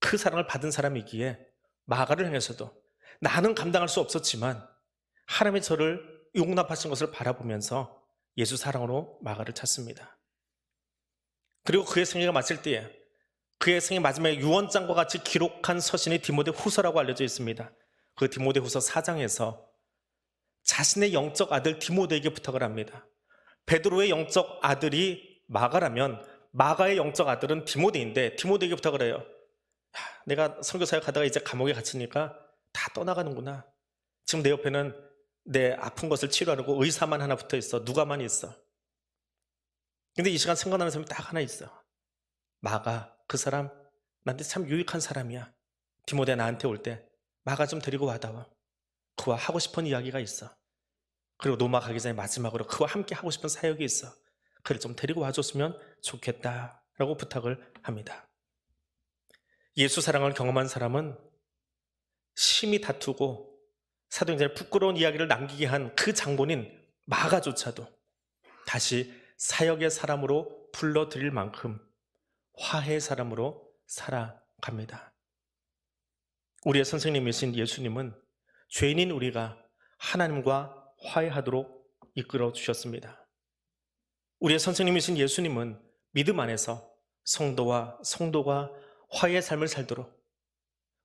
그 사랑을 받은 사람이기에 마가를 향해서도 나는 감당할 수 없었지만 하나님의 저를 용납하신 것을 바라보면서 예수 사랑으로 마가를 찾습니다. 그리고 그의 생애가 마칠 때에 그의 생애 마지막에 유언장과 같이 기록한 서신이 디모데후서라고 알려져 있습니다. 그 디모데후서 4장에서 자신의 영적 아들 디모데에게 부탁을 합니다. 베드로의 영적 아들이 마가라면 마가의 영적 아들은 디모데인데 디모데에게 부탁을 해요. 내가 선교사역 하다가 이제 감옥에 갇히니까 다 떠나가는구나. 지금 내 옆에는 내 아픈 것을 치료하려고 의사만 하나 붙어 있어. 누가만 있어. 근데 이 시간 생각나는 사람이 딱 하나 있어. 마가. 그 사람 나한테 참 유익한 사람이야. 디모데 나한테 올 때 마가 좀 데리고 와다와. 그와 하고 싶은 이야기가 있어. 그리고 로마 가기 전에 마지막으로 그와 함께 하고 싶은 사역이 있어. 그를 좀 데리고 와줬으면 좋겠다라고 부탁을 합니다. 예수 사랑을 경험한 사람은 심히 다투고 사도행전에 부끄러운 이야기를 남기게 한 그 장본인 마가조차도 다시 사역의 사람으로 불러들일 만큼 화해의 사람으로 살아갑니다. 우리의 선생님이신 예수님은 죄인인 우리가 하나님과 화해하도록 이끌어 주셨습니다. 우리의 선생님이신 예수님은 믿음 안에서 성도와 성도가 화해의 삶을 살도록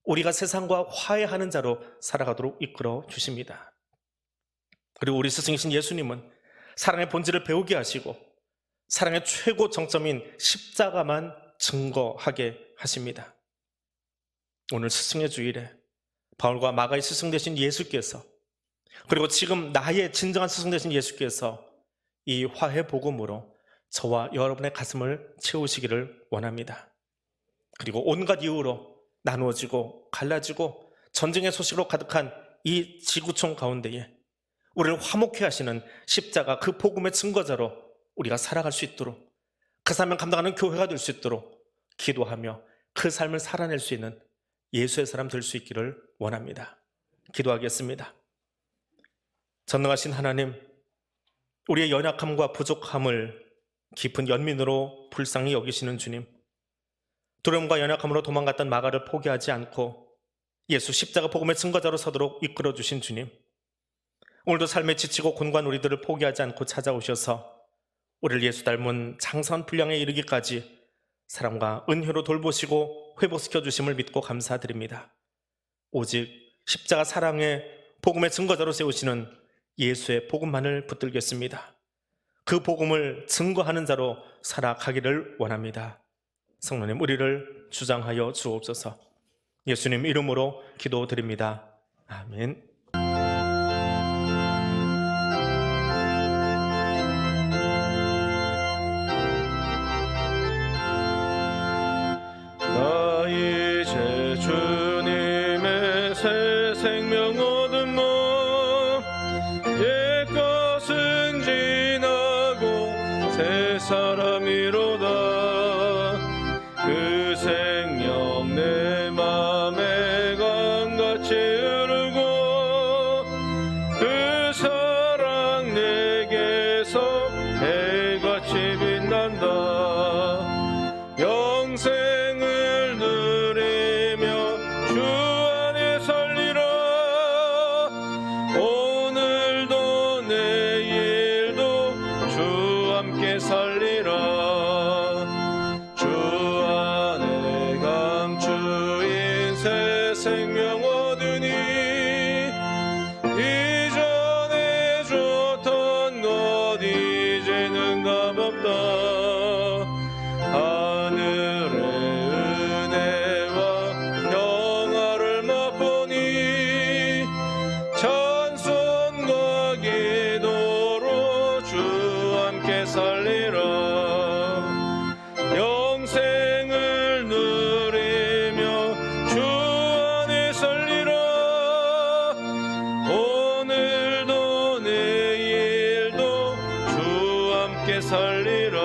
우리가 세상과 화해하는 자로 살아가도록 이끌어 주십니다. 그리고 우리 스승이신 예수님은 사랑의 본질을 배우게 하시고 사랑의 최고 정점인 십자가만 증거하게 하십니다. 오늘 스승의 주일에 바울과 마가의 스승 되신 예수께서, 그리고 지금 나의 진정한 스승 되신 예수께서 이 화해 복음으로 저와 여러분의 가슴을 채우시기를 원합니다. 그리고 온갖 이유로 나누어지고 갈라지고 전쟁의 소식으로 가득한 이 지구촌 가운데에 우리를 화목케 하시는 십자가, 그 복음의 증거자로 우리가 살아갈 수 있도록, 그 삶을 감당하는 교회가 될 수 있도록 기도하며 그 삶을 살아낼 수 있는 예수의 사람 될 수 있기를 원합니다. 기도하겠습니다. 전능하신 하나님, 우리의 연약함과 부족함을 깊은 연민으로 불쌍히 여기시는 주님, 두려움과 연약함으로 도망갔던 마가를 포기하지 않고 예수 십자가 복음의 증거자로 서도록 이끌어주신 주님, 오늘도 삶에 지치고 곤고한 우리들을 포기하지 않고 찾아오셔서 우리를 예수 닮은 장사한 분량에 이르기까지 사랑과 은혜로 돌보시고 회복시켜 주심을 믿고 감사드립니다. 오직 십자가 사랑의 복음의 증거자로 세우시는 예수의 복음만을 붙들겠습니다. 그 복음을 증거하는 자로 살아가기를 원합니다. 성령님, 우리를 주장하여 주옵소서. 예수님 이름으로 기도드립니다. 아멘. 나 이제 주님의 새 생명 얻은 몸, 옛것은 지나고 새 사람이로다. 그 생명 내 맘에 강같이 흐르고 그 사랑 내게서 해같이 빛난다. 영생을 누리며 주 안에 살리라. 오늘도 내일도 주 함께 살리라. 주 안에 감추인 새 생명 얻으니 이전에 줬던 것 이제는 값없다. 하늘의 은혜와 평화를 맛보니 찬송과 기도로 주 함께 살리라. 영생을 누리며 주 안에 살리라. 오늘도 내일도 주 함께 살리라.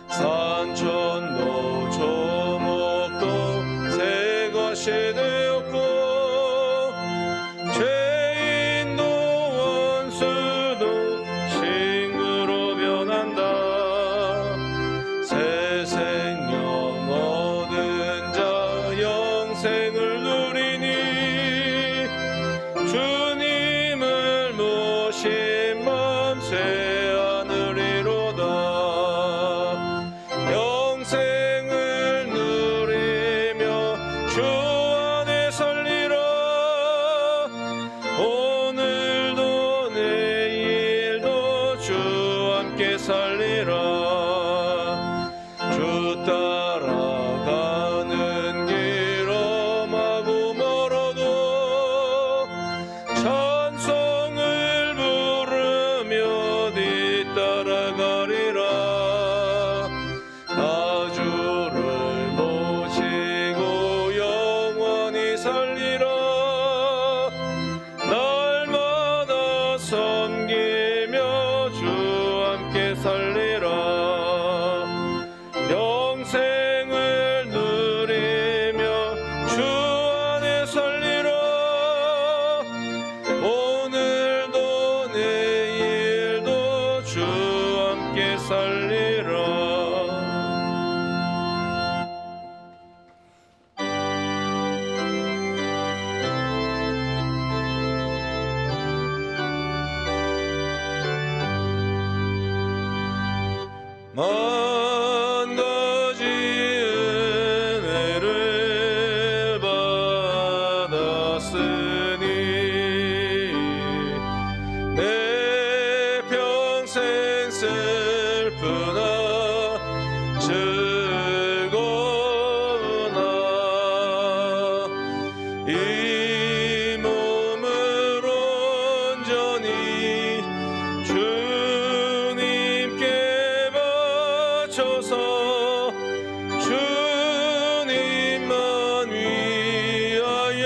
산천도 조목도 새 것이 되었고 죄인도 원수도 친구로 변한다. 새 생명 얻은 자 영생을 누리니 주님을 모신 맘 새 하늘이로다. 영생을 누리며 주 안에 살리라. 오늘도 내일도 주 함께 살리라. 주 따라가는 길 험하고 멀어도 찬송을 부르며 뒤따라가리라. 나 주를 모시고 영원히 살리라. 날마다 섬기며 주 함께 살리라. 만 가지 은혜를 받았으니 내 평생 슬프나 즐거우나 이 몸을 온전히 주님께 바쳐서 주님만 위하여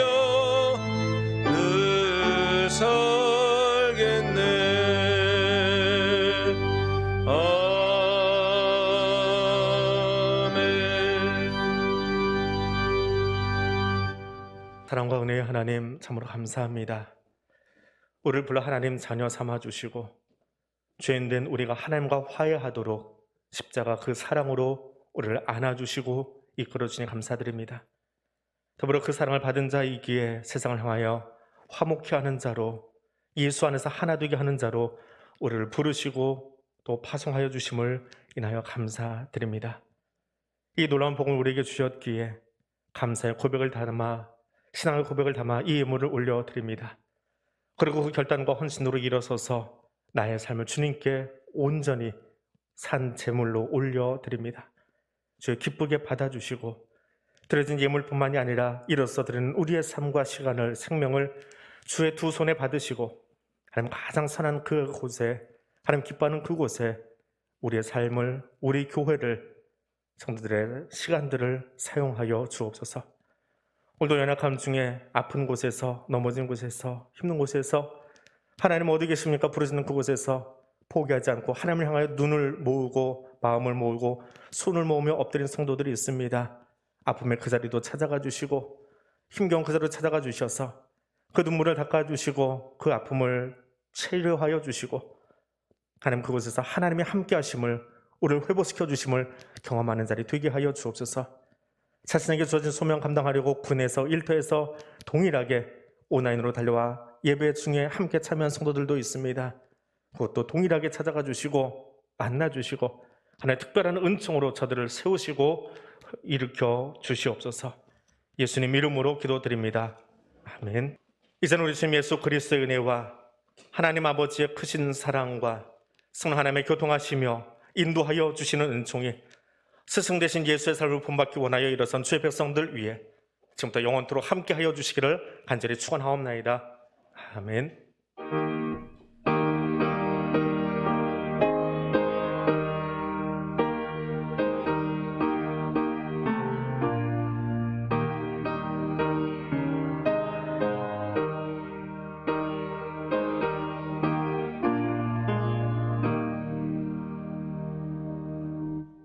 늘 살겠네. 아멘. 사랑과 은혜의 하나님, 참으로 감사합니다. 우리를 불러 하나님 자녀 삼아주시고 죄인된 우리가 하나님과 화해하도록 십자가 그 사랑으로 우리를 안아주시고 이끌어주니 감사드립니다. 더불어 그 사랑을 받은 자이기에 세상을 향하여 화목케 하는 자로, 예수 안에서 하나 되게 하는 자로 우리를 부르시고 또 파송하여 주심을 인하여 감사드립니다. 이 놀라운 복을 우리에게 주셨기에 감사의 고백을 담아, 신앙의 고백을 담아 이 예물을 올려드립니다. 그리고 그 결단과 헌신으로 일어서서 나의 삶을 주님께 온전히 산 제물로 올려드립니다. 주의 기쁘게 받아주시고 드려진 예물뿐만이 아니라 일어서 드리는 우리의 삶과 시간을, 생명을 주의 두 손에 받으시고 하나님 가장 선한 그곳에, 하나님 기뻐하는 그곳에 우리의 삶을, 우리 교회를, 성도들의 시간들을 사용하여 주옵소서. 오늘도 연약함 중에 아픈 곳에서, 넘어진 곳에서, 힘든 곳에서 하나님 어디 계십니까? 부르시는 그곳에서 포기하지 않고 하나님을 향하여 눈을 모으고 마음을 모으고 손을 모으며 엎드린 성도들이 있습니다. 아픔의 그 자리도 찾아가 주시고 힘겨운 그 자리로 찾아가 주셔서 그 눈물을 닦아주시고 그 아픔을 치료하여 주시고 하나님 그곳에서 하나님의 함께 하심을, 우리를 회복시켜 주심을 경험하는 자리 되게 하여 주옵소서. 자신에게 주어진 소명 감당하려고 군에서, 일터에서 동일하게 온라인으로 달려와 예배 중에 함께 참여한 성도들도 있습니다. 그것도 동일하게 찾아가 주시고 만나주시고 하나님의 특별한 은총으로 저들을 세우시고 일으켜 주시옵소서. 예수님 이름으로 기도드립니다. 아멘. 이제는 우리 주님 예수 그리스도의 은혜와 하나님 아버지의 크신 사랑과 성령 하나님의 교통하시며 인도하여 주시는 은총이 스승 되신 예수의 삶을 본받기 원하여 일어선 주의 백성들 위해 지금부터 영원토록 함께하여 주시기를 간절히 축원하옵나이다. 아멘.